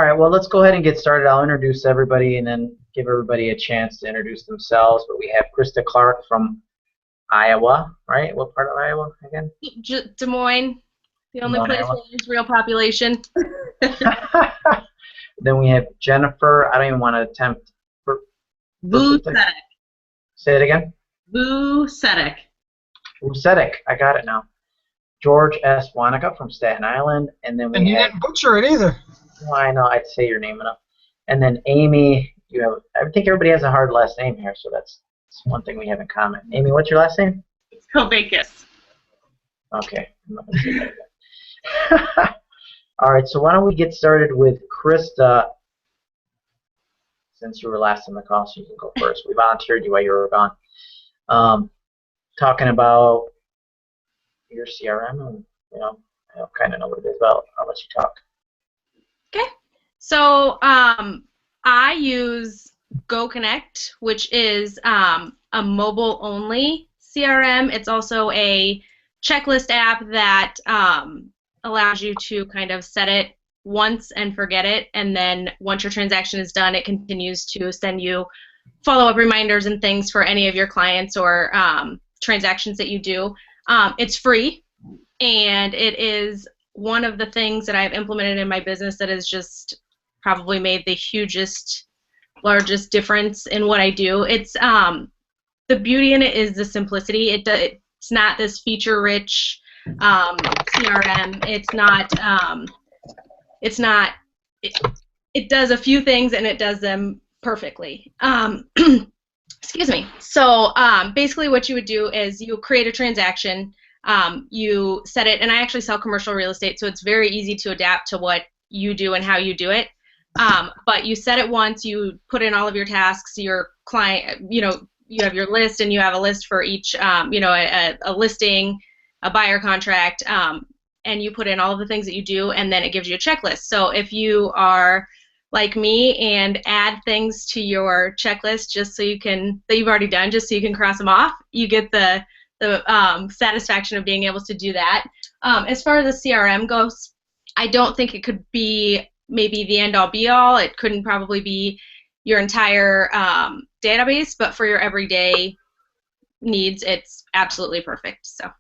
right, well, let's go ahead and get started. I'll introduce everybody and then give everybody a chance to introduce themselves. But we have Krista Clark from Iowa, right? What part of Iowa again? Des Moines, the only place Iowa. that has real population. Then we have Jennifer. I don't even want to attempt. Vucetic. Say it again. Vucetic. Vucetic. I got it now. George S. Wonica from Staten Island, and then we you didn't butcher it either. Well, I know. I'd say your name enough. And then Amy. I think everybody has a hard last name here, so that's one thing we have in common. Amy, what's your last name? It's Kovakus. Okay. I'm not gonna say that again. All right, so why don't we get started with Krista, since you were last in the call, so you can go first. We volunteered you while you were gone. Talking about your CRM, and I kind of know what it is about. I'll let you talk. Okay. So I use GoConnect, which is a mobile-only CRM. It's also a checklist app that allows you to kind of set it once and forget it, and then once your transaction is done, it continues to send you follow-up reminders and things for any of your clients or transactions that you do. It's free, and it is one of the things that I've implemented in my business that has just probably made the largest difference in what I do. It's the beauty in it is the simplicity. It's not this feature-rich CRM. It does a few things and it does them perfectly. Excuse me. So basically what you would do is you create a transaction, you set it, and I actually sell commercial real estate, so it's very easy to adapt to what you do and how you do it. But you set it once, you put in all of your tasks, your client, you have your list, and you have a list for each, a listing, a buyer contract, and you put in all of the things that you do, and then it gives you a checklist. So if you are like me and add things to your checklist just so you can, that you've already done, just so you can cross them off, you get the satisfaction of being able to do that. As far as the CRM goes, I don't think it could be maybe the end-all be-all. It couldn't probably be your entire database, but for your everyday needs, it's absolutely perfect. So.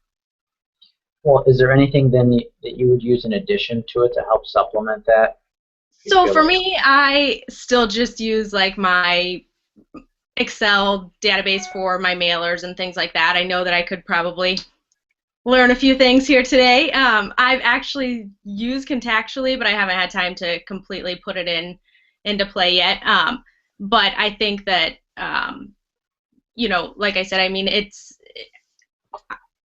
Well, is there anything then that you would use in addition to it to help supplement that? So for me, I still just use like my Excel database for my mailers and things like that. I know that I could probably learn a few things here today. I've actually used Contactually, but I haven't had time to completely put it into play yet. But I think that, like I said, I mean,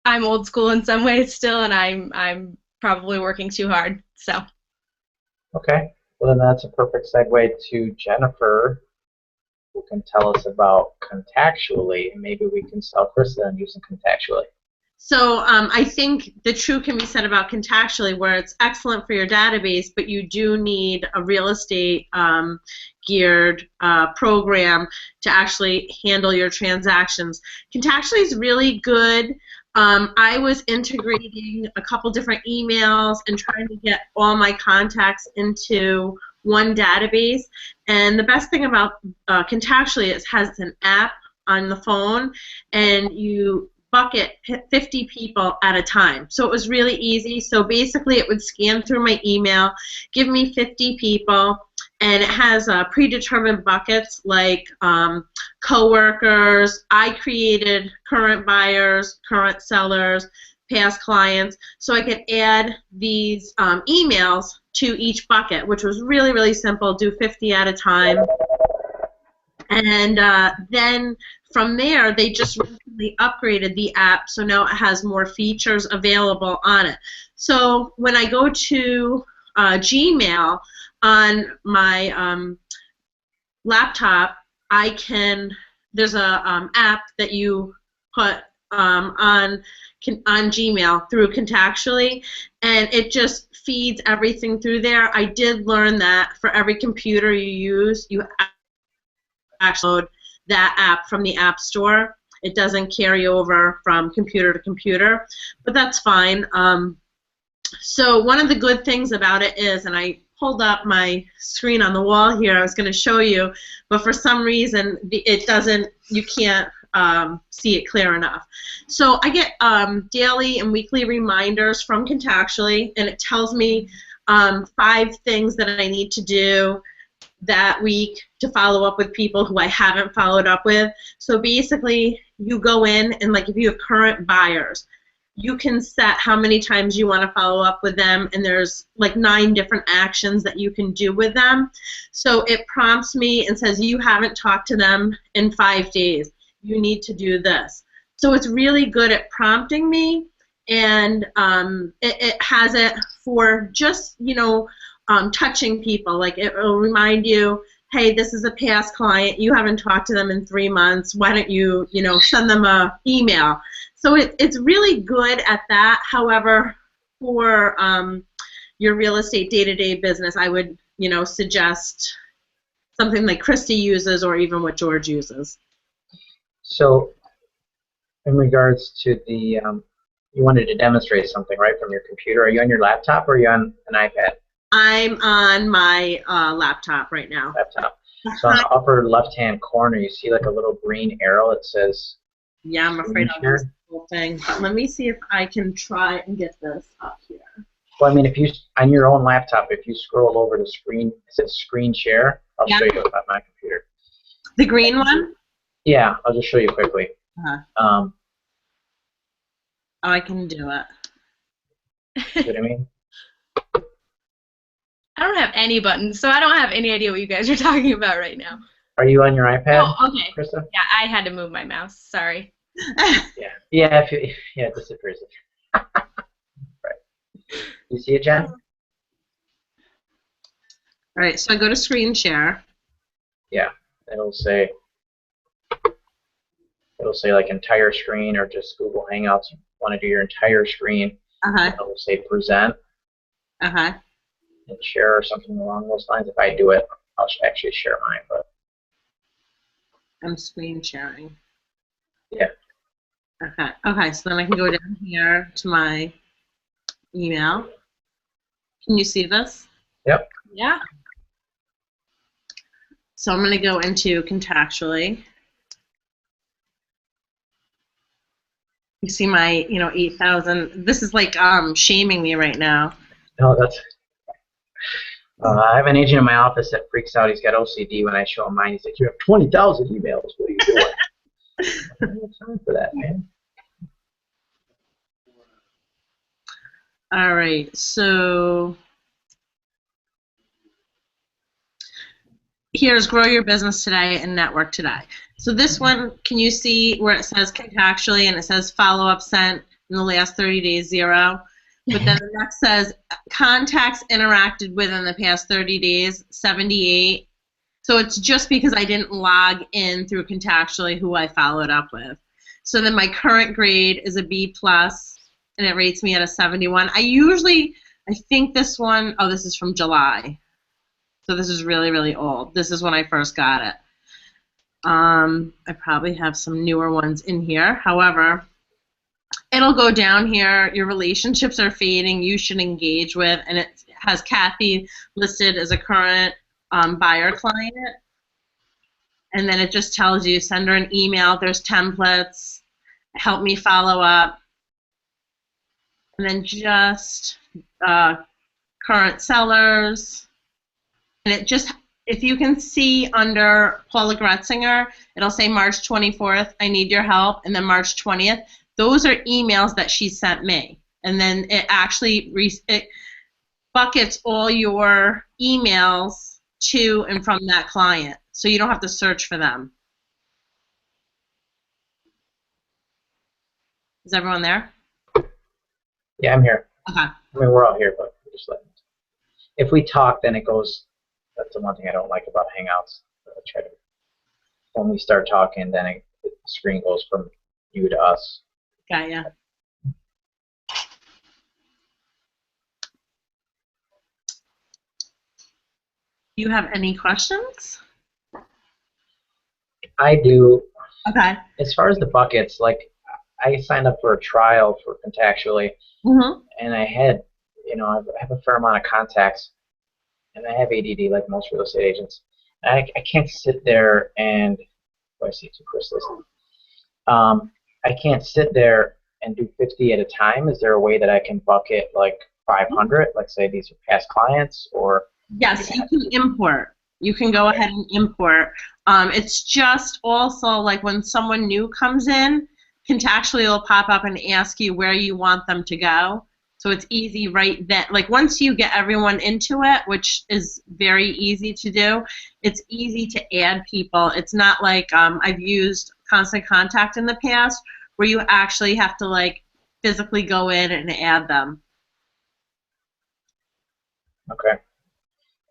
I'm old school in some ways still, and I'm probably working too hard. So. Okay. Well, then that's a perfect segue to Jennifer, who can tell us about Contactually, and maybe we can sell Krista and using Contactually. So I think the true can be said about Contactually, where it's excellent for your database, but you do need a real estate geared program to actually handle your transactions. Contactually is really good. I was integrating a couple different emails and trying to get all my contacts into one database. And the best thing about Contactually is it has an app on the phone, and you bucket 50 people at a time. So it was really easy. So basically it would scan through my email, give me 50 people, and it has predetermined buckets like coworkers. I created current buyers, current sellers, past clients, so I could add these emails to each bucket, which was really, really simple. Do 50 at a time. And then from there, they just recently upgraded the app, so now it has more features available on it. So when I go to Gmail on my laptop, there's a app that you put on Gmail through Contactually, and it just feeds everything through there. I did learn that for every computer you use, you actually load that app from the App Store. It doesn't carry over from computer to computer, but that's fine. So one of the good things about it is, and I pulled up my screen on the wall here. I was going to show you, but for some reason it doesn't. You can't see it clear enough. So I get daily and weekly reminders from Contactually, and it tells me 5 things that I need to do that week to follow up with people who I haven't followed up with. So basically, you go in and, like, if you have current buyers, you can set how many times you want to follow up with them, and there's like 9 different actions that you can do with them. So it prompts me and says, you haven't talked to them in 5 days. You need to do this. So it's really good at prompting me, and it has it for just, touching people. Like, it will remind you, hey, this is a past client. You haven't talked to them in 3 months. Why don't you, send them an email? So it's really good at that. However, for your real estate day-to-day business, I would, suggest something like Krista uses, or even what George uses. So, in regards to the, you wanted to demonstrate something, right, from your computer. Are you on your laptop or are you on an iPad? I'm on my laptop right now. Laptop. So on the upper left-hand corner, you see like a little green arrow that says. Yeah, I'm afraid I'll lose the whole thing. But let me see if I can try and get this up here. Well, I mean, if you on your own laptop, if you scroll over to screen, it says screen share. I'll show you on my computer. The green one? Yeah, I'll just show you quickly. Oh, I can do it. See what I mean? I don't have any buttons, so I don't have any idea what you guys are talking about right now. Are you on your iPad? Oh, okay. Krista? Yeah, I had to move my mouse. Sorry. Yeah. It disappears. Right. You see it, Jen? All right. So I go to screen share. Yeah. It'll say like entire screen, or just Google Hangouts. You want to do your entire screen. It'll say present. And share or something along those lines. If I do it, I'll actually share mine. But I'm screen sharing. Yeah. Okay, so then I can go down here to my email. Can you see this? Yep. Yeah. So I'm going to go into Contactually. You see my, 8,000. This is like shaming me right now. No, that's. I have an agent in my office that freaks out. He's got OCD when I show him mine. He's like, "You have 20,000 emails. What are you doing?" I don't have time for that, man. All right, so here's Grow Your Business Today and Network Today. So this one, can you see where it says Contactually and it says follow-up sent in the last 30 days, 0? But then the next says contacts interacted with in the past 30 days, 78. So it's just because I didn't log in through Contactually who I followed up with. So then my current grade is a B+, and it rates me at a 71. I think this one, this is from July. So this is really, really old. This is when I first got it. I probably have some newer ones in here. However, it'll go down here. Your relationships are fading. You should engage with, and it has Kathy listed as a current buyer client. And then it just tells you, send her an email. There's templates. Help me follow up. And then just current sellers. And it just, if you can see under Paula Gretzinger, it'll say March 24th, I need your help, and then March 20th. Those are emails that she sent me. And then it actually it buckets all your emails to and from that client. So you don't have to search for them. Is everyone there? Yeah, I'm here. Okay. I mean, we're all here, but we're just letting. If we talk, then it goes. That's the one thing I don't like about Hangouts. When we start talking, then the screen goes from you to us. Got ya. Do you have any questions? I do. Okay. As far as the buckets, like I signed up for a trial for Contactually, and I had, I have a fair amount of contacts, and I have ADD like most real estate agents. I can't sit there and, oh, I see two crystals. I can't sit there and do 50 at a time. Is there a way that I can bucket like 500? Let's say these are past clients, or yes, you can import. You can go ahead and import. It's just also like when someone new comes in, Contactually will pop up and ask you where you want them to go. So it's easy right then. Like once you get everyone into it, which is very easy to do, it's easy to add people. It's not like I've used Constant Contact in the past where you actually have to like physically go in and add them. Okay.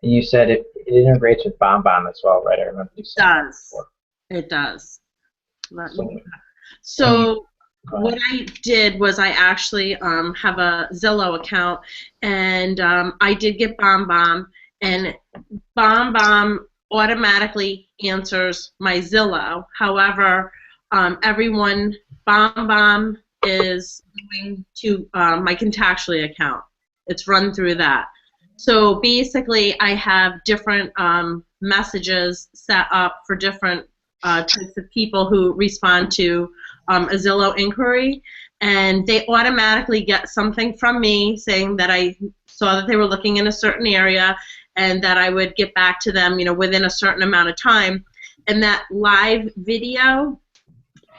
And you said it integrates with BombBomb as well, right? I remember you said It does. It does. So what I did was I actually have a Zillow account, and I did get BombBomb, and BombBomb automatically answers my Zillow. However, BombBomb is going to my Contactually account. It's run through that. So basically, I have different messages set up for different types of people who respond to a Zillow inquiry, and they automatically get something from me saying that I saw that they were looking in a certain area and that I would get back to them, within a certain amount of time. And that live video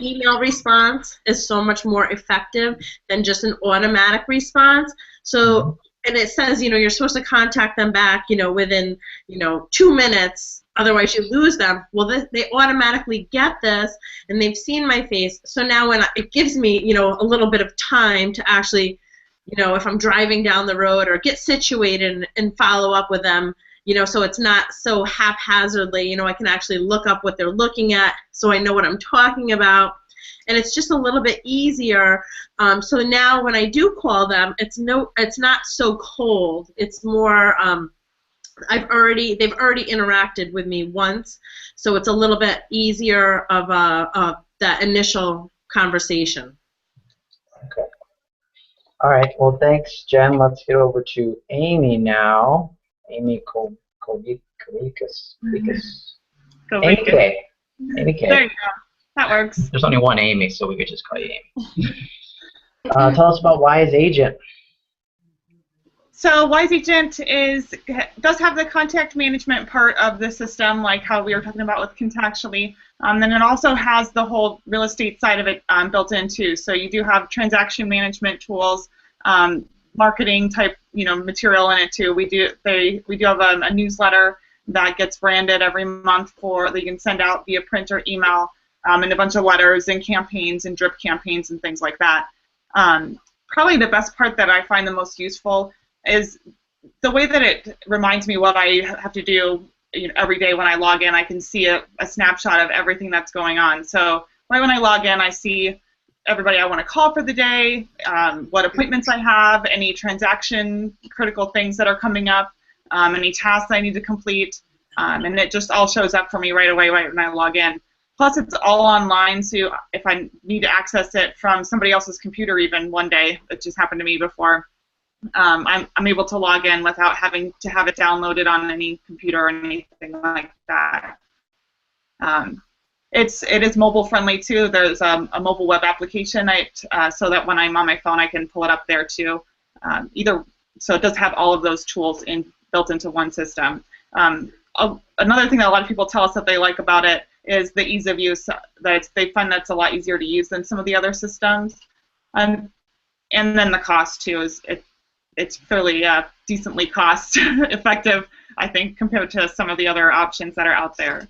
email response is so much more effective than just an automatic response. So, and it says, you're supposed to contact them back, within, 2 minutes. Otherwise, you lose them. Well, they automatically get this, and they've seen my face. So now when it gives me, a little bit of time to actually, if I'm driving down the road or get situated and follow up with them, so it's not so haphazardly. I can actually look up what they're looking at, so I know what I'm talking about. And it's just a little bit easier. So now when I do call them, it's not so cold. It's more. They've already interacted with me once, so it's a little bit easier of that initial conversation. Okay. All right. Well, thanks, Jen. Let's get over to Amy now. Amy Kovikas. Amy K. Amy K. There you go. That works. There's only one Amy, so we could just call you Amy. Tell us about Wise Agent. So Wise Agent does have the contact management part of the system, like how we were talking about with Contactually. Then it also has the whole real estate side of it built in too. So you do have transaction management tools, marketing type material in it too. We do have a newsletter that gets branded every month that you can send out via print or email, and a bunch of letters and campaigns and drip campaigns and things like that. Probably the best part that I find the most useful is the way that it reminds me what I have to do every day when I log in. I can see a snapshot of everything that's going on. So right when I log in, I see everybody I want to call for the day, what appointments I have, any transaction critical things that are coming up, any tasks I need to complete, and it just all shows up for me right away right when I log in. Plus, it's all online, so if I need to access it from somebody else's computer even one day, it just happened to me before, I'm able to log in without having to have it downloaded on any computer or anything like that. It is mobile friendly too. There's a mobile web application so that when I'm on my phone I can pull it up there too. So it does have all of those tools built into one system. Another thing that a lot of people tell us that they like about it is the ease of use. They find that's a lot easier to use than some of the other systems. And then the cost too it's fairly decently cost effective, I think, compared to some of the other options that are out there.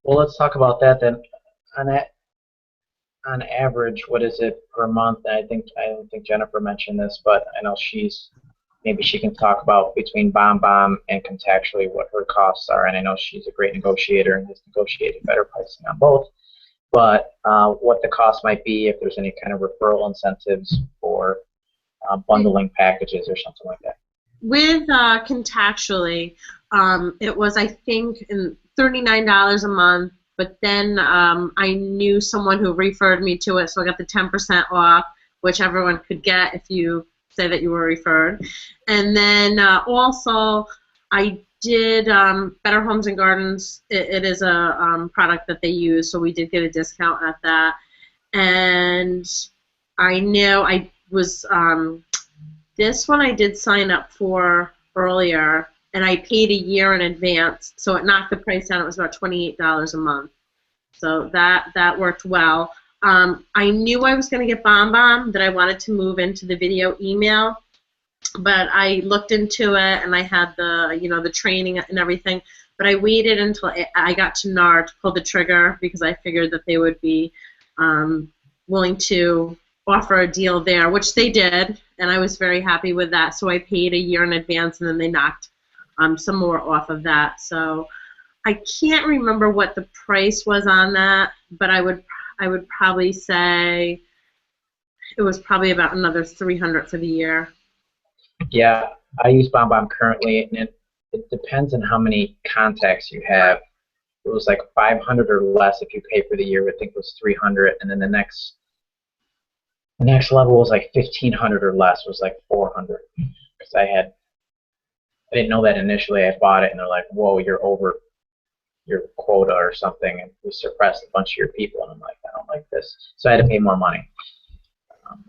Well, let's talk about that then. On average, what is it per month? I don't think Jennifer mentioned this, but I know maybe she can talk about between BombBomb and Contactually what her costs are, and I know she's a great negotiator and has negotiated better pricing on both. But what the cost might be, if there's any kind of referral incentives for bundling packages or something like that. With Contactually, it was, I think, $39 a month, but then I knew someone who referred me to it, so I got the 10% off, which everyone could get if you say that you were referred. And then also I did Better Homes and Gardens. It is a product that they use, so we did get a discount at that. And I know I was this one I did sign up for earlier, and I paid a year in advance, so it knocked the price down. It was about $28 a month, so that worked well. I knew I was going to get BombBomb, that I wanted to move into the video email, but I looked into it and I had the the training and everything. But I waited until I got to NAR to pull the trigger, because I figured that they would be willing to offer a deal there, which they did, and I was very happy with that. So I paid a year in advance, and then they knocked some more off of that. So I can't remember what the price was on that, but I would probably say it was probably about another $300 for the year. Yeah, I use BombBomb currently, and it depends on how many contacts you have. It was like 500 or less if you pay for the year. I think it was 300, and then the next level was like 1,500 or less, was like 400. Because I didn't know that initially. I bought it, and they're like, "Whoa, you're over your quota or something, and we suppressed a bunch of your people." And I'm like, "I don't like this," so I had to pay more money.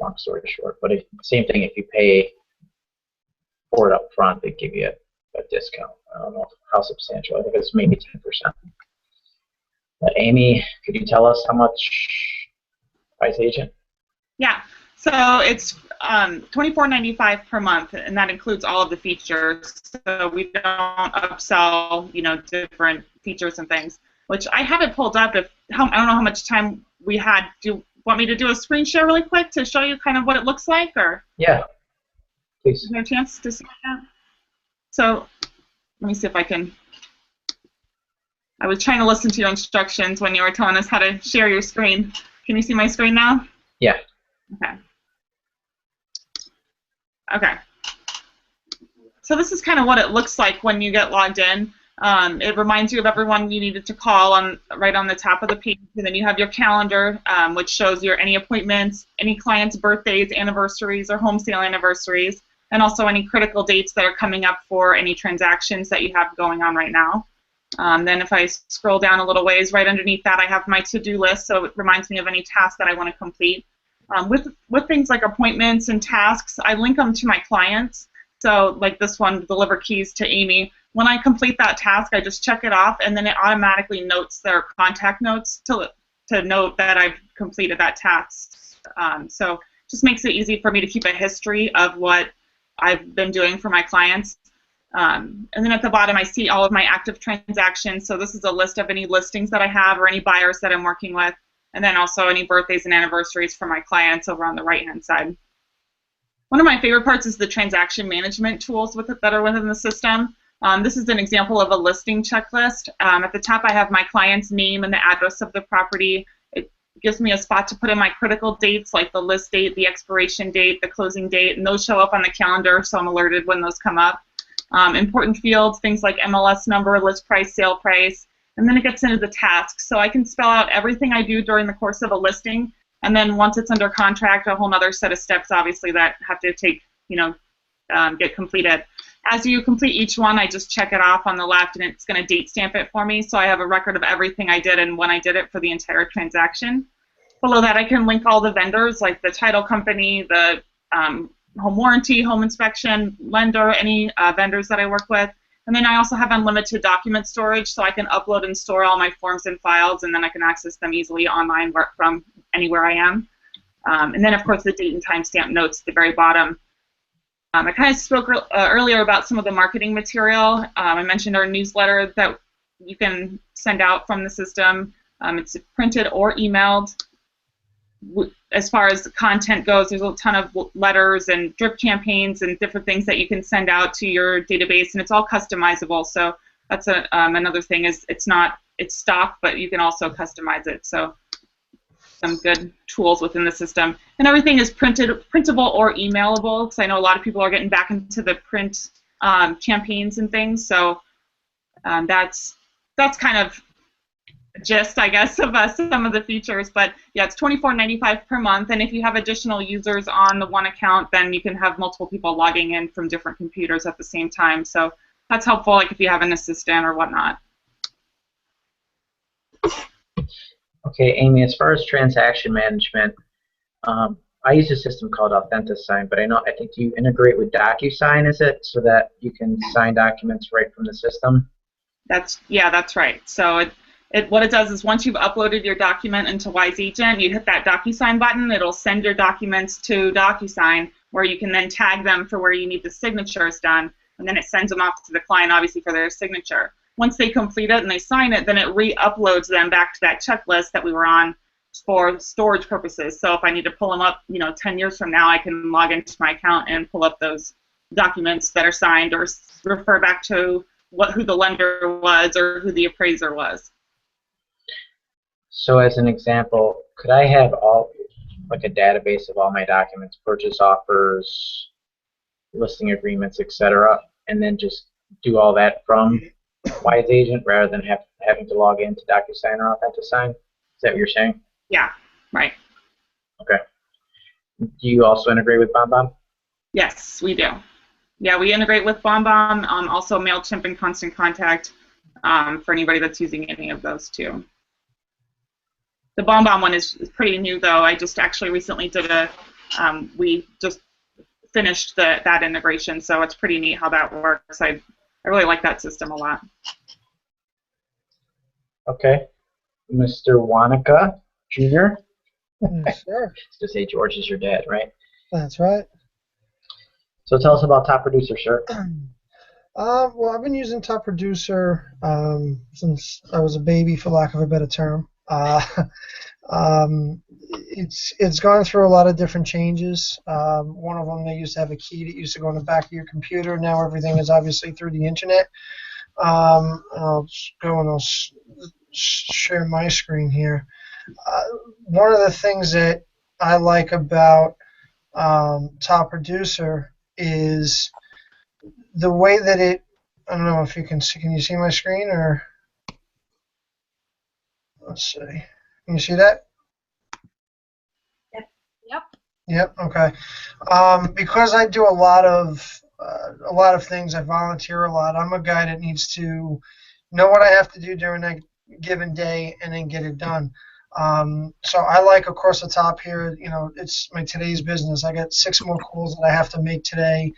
Long story short, but same thing. If you pay for it up front, they give you a discount. I don't know how substantial. I think it's maybe 10%. But Amy, could you tell us how much Price Agent? Yeah, so it's $24.95 per month, and that includes all of the features. So we don't upsell, different features and things. Which I have it pulled up. I don't know how much time we had. Do you want me to do a screen share really quick to show you kind of what it looks like, or? Yeah, please. Is there a chance to see that? So let me see if I can. I was trying to listen to your instructions when you were telling us how to share your screen. Can you see my screen now? Yeah. Okay. Okay. So this is kind of what it looks like when you get logged in. It reminds you of everyone you needed to call right on the top of the page, and then you have your calendar, which shows any appointments, any clients' birthdays, anniversaries, or home sale anniversaries, and also any critical dates that are coming up for any transactions that you have going on right now. Then if I scroll down a little ways, right underneath that I have my to-do list, so it reminds me of any tasks that I want to complete. With things like appointments and tasks, I link them to my clients. So like this one, deliver keys to Amy. When I complete that task, I just check it off, and then it automatically notes their contact notes to note that I've completed that task. So just makes it easy for me to keep a history of what I've been doing for my clients. And then at the bottom, I see all of my active transactions. So this is a list of any listings that I have or any buyers that I'm working with, and then also any birthdays and anniversaries for my clients over on the right-hand side. One of my favorite parts is the transaction management tools that are within the system. This is an example of a listing checklist. At the top, I have my client's name and the address of the property. It gives me a spot to put in my critical dates, like the list date, the expiration date, the closing date, and those show up on the calendar, so I'm alerted when those come up. Important fields, things like MLS number, list price, sale price, and then it gets into the tasks. So I can spell out everything I do during the course of a listing, and then once it's under contract, a whole other set of steps, obviously, that have to take, get completed. As you complete each one, I just check it off on the left, and it's going to date stamp it for me, so I have a record of everything I did and when I did it for the entire transaction. Below that, I can link all the vendors, like the title company, the home warranty, home inspection, lender, any vendors that I work with. And then I also have unlimited document storage, so I can upload and store all my forms and files, and then I can access them easily online from anywhere I am. And then, of course, the date and timestamp notes at the very bottom. I kind of spoke earlier about some of the marketing material. I mentioned our newsletter that you can send out from the system. It's printed or emailed. As far as the content goes, there's a ton of letters and drip campaigns and different things that you can send out to your database, and it's all customizable. So that's another thing, is it's stock, but you can also customize it. So some good tools within the system, and everything is printable or emailable, because I know a lot of people are getting back into the print campaigns and things. So that's kind of gist, I guess, of some of the features. But yeah, it's $24.95 per month, and if you have additional users on the one account, then you can have multiple people logging in from different computers at the same time. So that's helpful, like if you have an assistant or whatnot. Okay, Amy, as far as transaction management, I use a system called AuthentiSign, but I think you integrate with DocuSign, is it, so that you can sign documents right from the system? That's right. So what it does is once you've uploaded your document into Wise Agent, you hit that DocuSign button. It'll send your documents to DocuSign, where you can then tag them for where you need the signatures done, and then it sends them off to the client, obviously, for their signature. Once they complete it and they sign it, then it re-uploads them back to that checklist that we were on for storage purposes. So if I need to pull them up, 10 years from now, I can log into my account and pull up those documents that are signed, or refer back to who the lender was or who the appraiser was. So as an example, could I have like a database of all my documents, purchase offers, listing agreements, etc., and then just do all that from Wise Agent rather than having to log into DocuSign or AuthentiSign? Is that what you're saying? Yeah, right. Okay. Do you also integrate with BombBomb? Yes, we do. Yeah, we integrate with BombBomb, also MailChimp and Constant Contact, for anybody that's using any of those too. The BombBomb one is pretty new, though. I just actually recently we just finished that integration, so it's pretty neat how that works. I really like that system a lot. Okay. Mr. Wonica Jr.? Sure. To say George is your dad, right? That's right. So tell us about Top Producer, sir. Well, I've been using Top Producer since I was a baby, for lack of a better term. It's gone through a lot of different changes. One of them, they used to have a key that used to go on the back of your computer. Now everything is obviously through the internet. I'll just go and I'll share my screen here. One of the things that I like about Top Producer is the way that I don't know if you can you see my screen, or let's see. Can you see that? Yep. Yep. Okay. Because I do a lot of things. I volunteer a lot. I'm a guy that needs to know what I have to do during a given day and then get it done. So I like across the top here, it's my today's business. I got 6 more calls that I have to make today.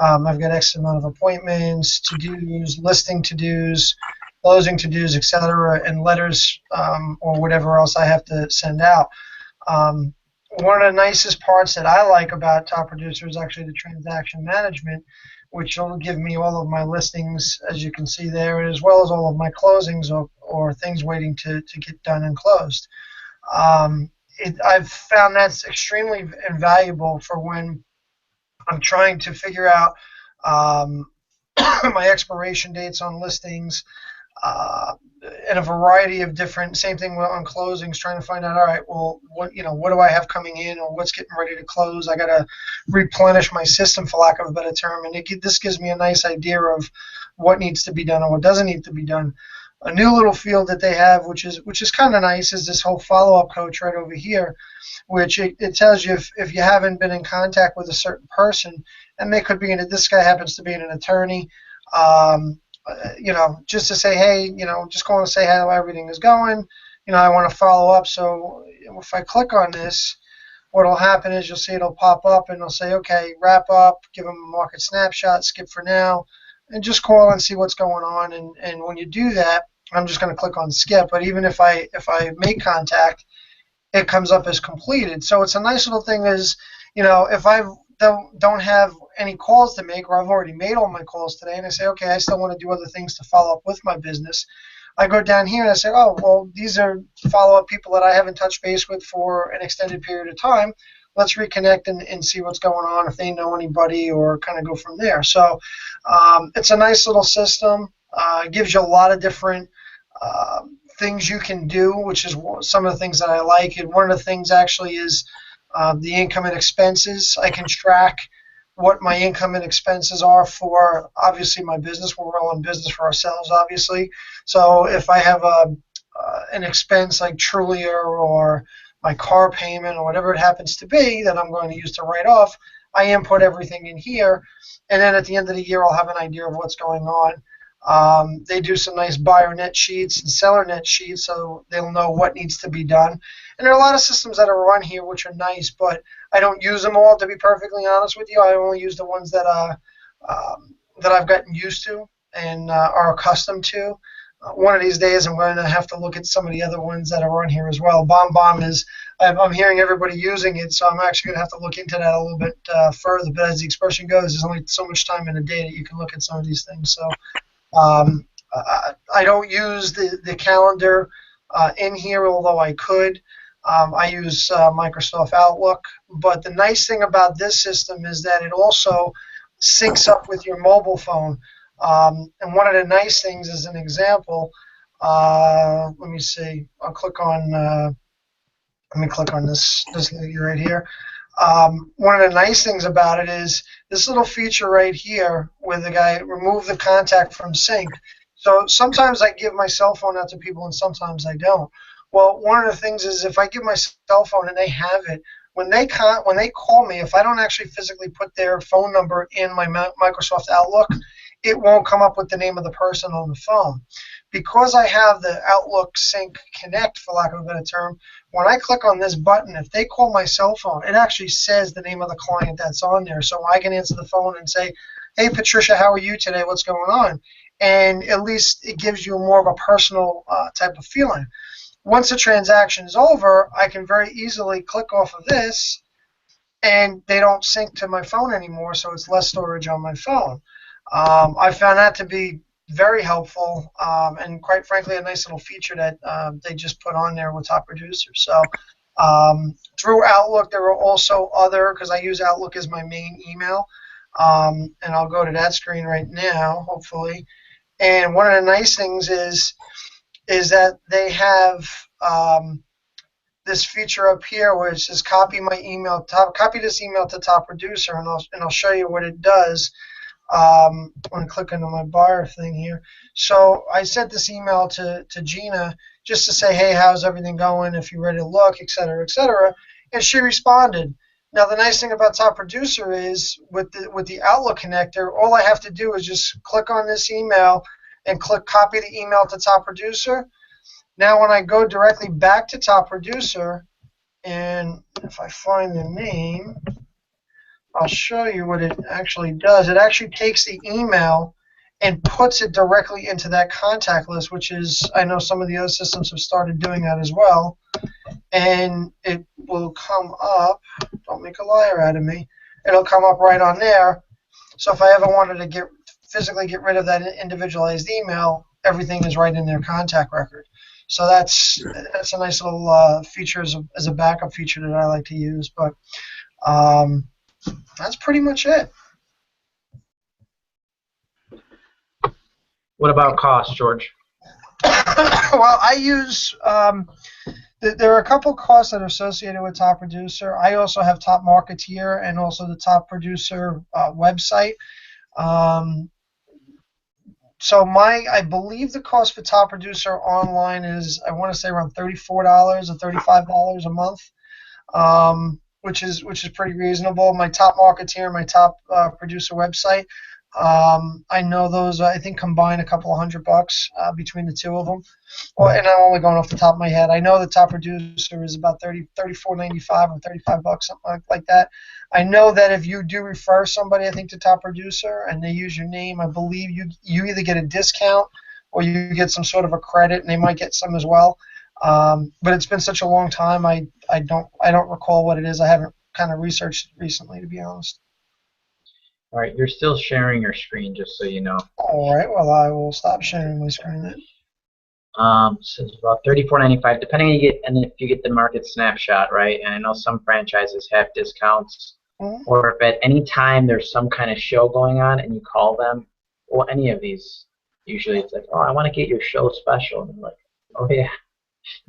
I've got X amount of appointments, to-dos, listing to-dos, closing to-dos, etc., and letters or whatever else I have to send out. One of the nicest parts that I like about Top Producer is actually the transaction management, which will give me all of my listings, as you can see there, as well as all of my closings or things waiting to get done and closed. I've found that's extremely invaluable for when I'm trying to figure out my expiration dates on listings, and a variety of different, same thing on closings, trying to find out, all right, well, what do I have coming in, or what's getting ready to close? I got to replenish my system, for lack of a better term, and this gives me a nice idea of what needs to be done and what doesn't need to be done. A new little field that they have, which is kind of nice, is this whole follow-up coach right over here, which it tells you if you haven't been in contact with a certain person, and they could be this guy happens to be an attorney, just to say, hey, just going to say how everything is going. I want to follow up. So if I click on this, what will happen is you'll see it'll pop up and it'll say, okay, wrap up, give them a market snapshot, skip for now, and just call and see what's going on. And when you do that, I'm just going to click on skip. But even if I make contact, it comes up as completed. So it's a nice little thing is, if I don't have any calls to make, or I've already made all my calls today, and I say, okay, I still want to do other things to follow up with my business, I go down here and I say, oh, well, these are follow-up people that I haven't touched base with for an extended period of time. Let's reconnect and see what's going on, if they know anybody, or kind of go from there. So it's a nice little system. It gives you a lot of different things you can do, which is some of the things that I like. And one of the things actually is the income and expenses. I can track what my income and expenses are for, obviously, my business. We're all in business for ourselves, obviously. So if I have an expense like Trulia or my car payment or whatever it happens to be that I'm going to use to write off, I input everything in here, and then at the end of the year I'll have an idea of what's going on. They do some nice buyer net sheets and seller net sheets, so they'll know what needs to be done. And there are a lot of systems that are run here which are nice, but I don't use them all, to be perfectly honest with you. I only use the ones that I've gotten used to and are accustomed to. One of these days I'm going to have to look at some of the other ones that are on here as well. BombBomb is, I'm hearing everybody using it, so I'm actually going to have to look into that a little bit further. But as the expression goes, there's only so much time in a day that you can look at some of these things. So I don't use the calendar in here, although I could. I use Microsoft Outlook. But the nice thing about this system is that it also syncs up with your mobile phone. And one of the nice things, as an example, let me see. I'll click on. Let me click on this lady right here. One of the nice things about it is this little feature right here, where the guy remove the contact from sync. So sometimes I give my cell phone out to people, and sometimes I don't. Well, one of the things is if I give my cell phone and they have it, when they call me, if I don't actually physically put their phone number in my Microsoft Outlook, it won't come up with the name of the person on the phone. Because I have the Outlook Sync Connect, for lack of a better term, when I click on this button, if they call my cell phone, it actually says the name of the client that's on there. So I can answer the phone and say, hey, Patricia, how are you today? What's going on? And at least it gives you more of a personal type of feeling. Once the transaction is over, I can very easily click off of this, and they don't sync to my phone anymore, so it's less storage on my phone. I found that to be very helpful, and quite frankly, a nice little feature that they just put on there with Top Producer. So through Outlook, there are also other, because I use Outlook as my main email, and I'll go to that screen right now, hopefully. And one of the nice things is that they have this feature up here where it says copy my email, copy this email to Top Producer, and I'll show you what it does. I'm going to click into my buyer thing here. So I sent this email to Gina just to say, hey, how's everything going? If you're ready to look, et cetera, and she responded. Now the nice thing about Top Producer is with the Outlook connector, all I have to do is just click on this email and click copy the email to Top Producer. Now when I go directly back to Top Producer, and if I find the name, I'll show you what it actually does. It actually takes the email and puts it directly into that contact list, which is, I know some of the other systems have started doing that as well. And it will come up, don't make a liar out of me, it'll come up right on there. So if I ever wanted to physically get rid of that individualized email, everything is right in their contact record. So that's a nice little feature as a backup feature that I like to use. But that's pretty much it. What about cost, George? Well, I use there are a couple costs that are associated with Top Producer. I also have Top Marketeer and also the Top Producer website. So I believe the cost for Top Producer online is, I want to say, around $34 or $35 a month, which is pretty reasonable. My Top Marketeer and my Top Producer website, I know those, I think, combine a couple of $100 between the two of them. Well, and I'm only going off the top of my head. I know the Top Producer is about $34.95 or $35, something like that. I know that if you do refer somebody, I think, to Top Producer and they use your name, I believe you either get a discount or you get some sort of a credit, and they might get some as well. But it's been such a long time, I don't recall what it is. I haven't kind of researched recently, to be honest. All right, you're still sharing your screen, just so you know. All right, well, I will stop sharing my screen then. So it's about $34.95, depending on if you get the market snapshot, right? And I know some franchises have discounts, or if at any time there's some kind of show going on and you call them, well, any of these, usually it's like, oh, I want to get your show special, and they're like, oh yeah,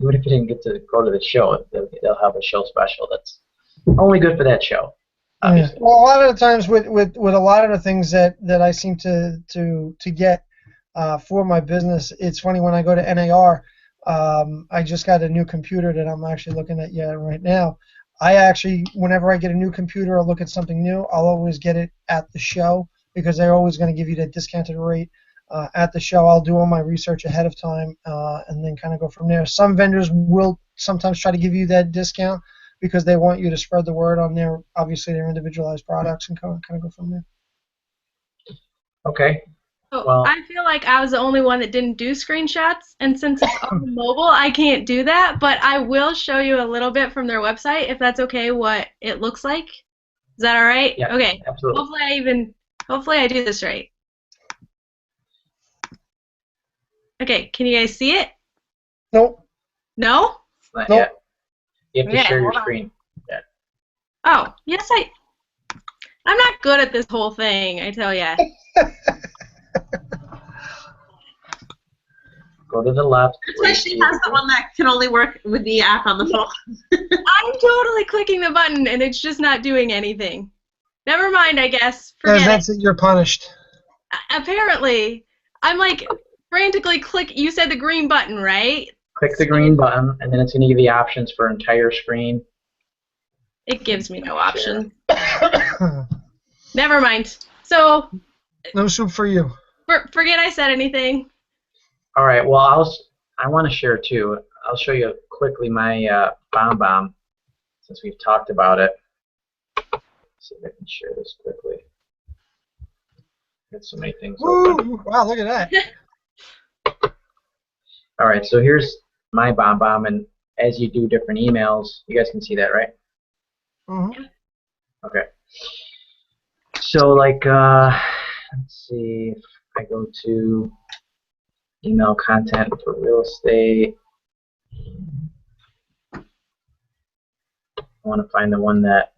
even if you didn't get to go to the show, they'll have a show special that's only good for that show. Yeah. Well, a lot of the times with a lot of the things that I seem to get for my business, it's funny when I go to NAR, I just got a new computer that I'm actually looking at right now. I actually, whenever I get a new computer or look at something new, I'll always get it at the show because they're always going to give you that discounted rate at the show. I'll do all my research ahead of time and then kind of go from there. Some vendors will sometimes try to give you that discount because they want you to spread the word on their, obviously, their individualized products and kind of go from there. Okay. So Well, I feel like I was the only one that didn't do screenshots, and since it's on mobile, I can't do that, but I will show you a little bit from their website, if that's okay, what it looks like. Is that all right? Yeah, okay. absolutely. Hopefully I do this right. Okay, can you guys see it? Nope. No? Not Nope. yet. You have to Okay, share your hold on. screen. Yeah. Oh, yes, I'm not good at this whole thing, I tell ya. Go to the left. That's why she has the one that can only work with the app on the phone. I'm totally clicking the button, and it's just not doing anything. Never mind, I guess. Forget That's it. You're punished. Apparently, I'm like frantically click. You said the green button, right? Click the green button, and then it's going to give you the options for entire screen. It gives me no option. Never mind. So. No soup for you. Forget I said anything. All right. Well, I want to share too. I'll show you quickly my BombBomb since we've talked about it. Let's see if I can share this quickly. Got so many things open. Wow, look at that. All right. So here's my BombBomb, and as you do different emails, you guys can see that, right? Mm-hmm. Okay. So like, let's see if I go to email content for real estate. I want to find the one that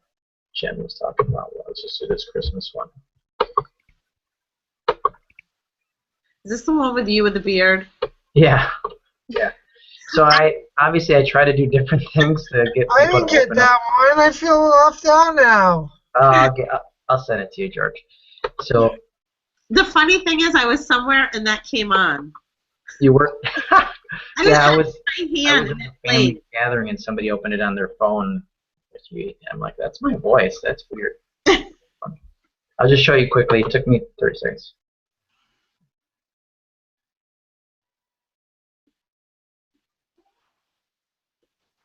Jen was talking about. Well, let's just do this Christmas one. Is this the one with you with the beard? Yeah. Yeah. So I try to do different things to get people I didn't get that one. I feel left out now. I'll send it to you, George. So the funny thing is, I was somewhere and that came on. You were? Yeah, I was in a family gathering and somebody opened it on their phone. I'm like, that's my voice. That's weird. I'll just show you quickly. It took me 30 seconds.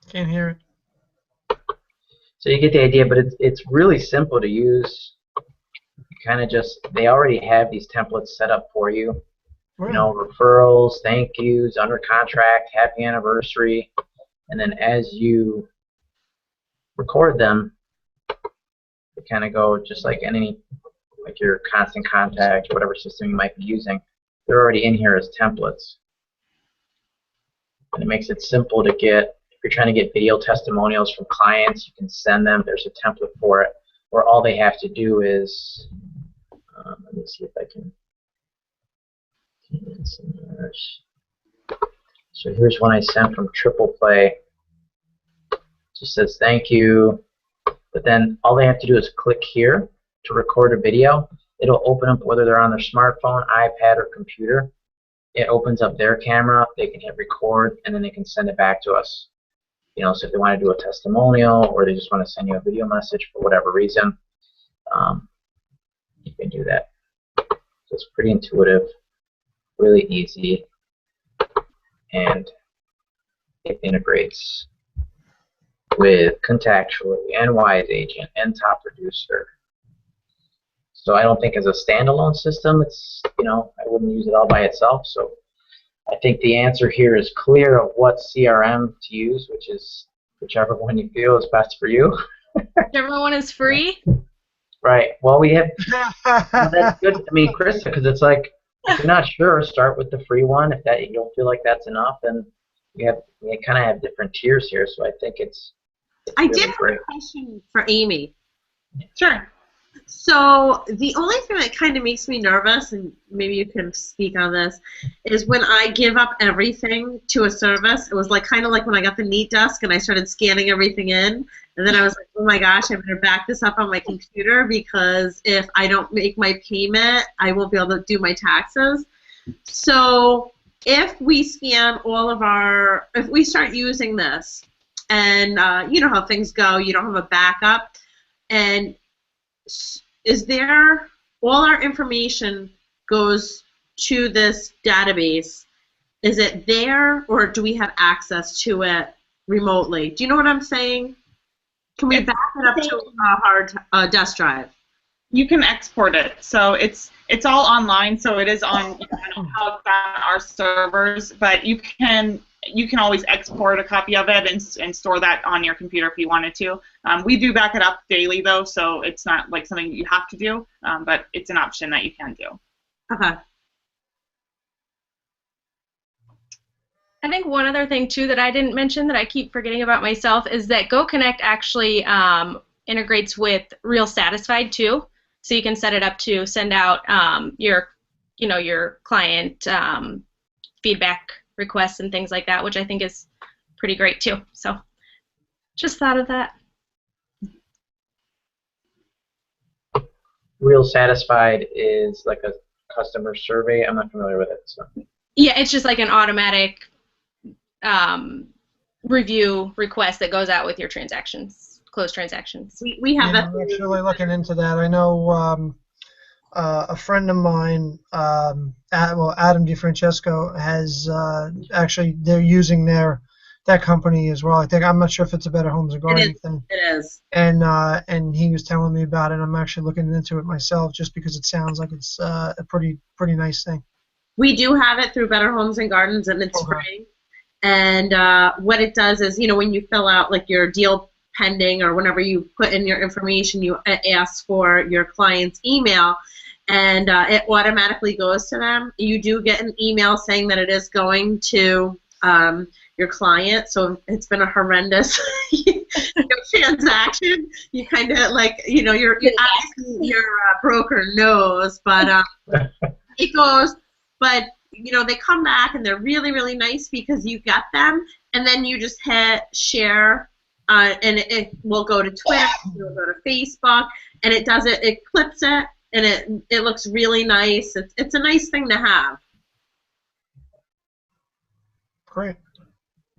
Can't hear it. So you get the idea, but it's really simple to use. Kind of just, they already have these templates set up for you. You know, referrals, thank yous, under contract, happy anniversary, and then as you record them, they kind of go just like any, like your constant contact, whatever system you might be using. They're already in here as templates, and it makes it simple to get. If you're trying to get video testimonials from clients, you can send them. There's a template for it, where all they have to do is, let me see if I can. So here's one I sent from Triple Play. It just says thank you, but then all they have to do is click here to record a video. It'll open up whether they're on their smartphone, iPad, or computer. It opens up their camera. They can hit record, and then they can send it back to us. You know, so if they want to do a testimonial or they just want to send you a video message for whatever reason, you can do that. So it's pretty intuitive. Really easy, and it integrates with Contactually and Wise Agent and Top Producer. So I don't think as a standalone system, it's, you know, I wouldn't use it all by itself. So I think the answer here is clear of what CRM to use, which is whichever one you feel is best for you. Whichever one is free. Right. Well, we have. Well, that's good. I mean, Krista, because it's like, if you're not sure, start with the free one. If that you don't feel like that's enough, then we kind of have different tiers here. So I think it's I really did have great. a question for Amy. Sure. So the only thing that kind of makes me nervous, and maybe you can speak on this, is when I give up everything to a service. It was like kind of like when I got the Neat Desk and I started scanning everything in, and then I was like, oh my gosh, I better back this up on my computer because if I don't make my payment, I won't be able to do my taxes. So if we scan all of our, if we start using this, and you know how things go, you don't have a backup, and is there, all our information goes to this database, is it there, or do we have access to it remotely? Do you know what I'm saying? Can we back it up to a hard desk drive? You can export it, so it's all online, so it is on, on our servers, but you can always export a copy of it and store that on your computer if you wanted to. We do back it up daily though, so it's not like something you have to do, but it's an option that you can do. Okay. I think one other thing too that I didn't mention that I keep forgetting about myself is that GoConnect actually integrates with Real Satisfied too, so you can set it up to send out your client feedback requests and things like that, which I think is pretty great too. So just thought of that. Real Satisfied is like a customer survey. I'm not familiar with it. So. Yeah, it's just like an automatic review request that goes out with your transactions, closed transactions. We have that. I'm actually looking into that. I know a friend of mine, Adam DiFrancesco, has actually, they're using that company as well. I'm not sure if it's a Better Homes and Gardens thing. It is. And he was telling me about it. I'm actually looking into it myself just because it sounds like it's a pretty nice thing. We do have it through Better Homes and Gardens, and it's free. And what it does is, when you fill out like your deal pending or whenever you put in your information, you ask for your client's email, and it automatically goes to them. You do get an email saying that it is going to your client, so it's been a horrendous transaction. You kind of like, your broker knows, but it goes, but they come back and they're really, really nice because you got them, and then you just hit share, and it will go to Twitter, it will go to Facebook, and it does it, it clips it, and it looks really nice. It's a nice thing to have. Great.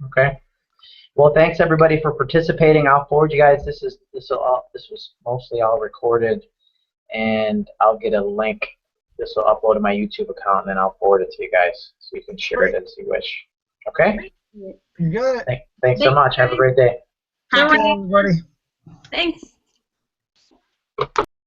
Okay. Well, thanks everybody for participating. I'll forward you guys. This was mostly all recorded, and I'll get a link. This will upload to my YouTube account, and then I'll forward it to you guys so you can share it as you wish. Okay? You got it. Thanks so much. Have a great day. Happy everybody. Thanks.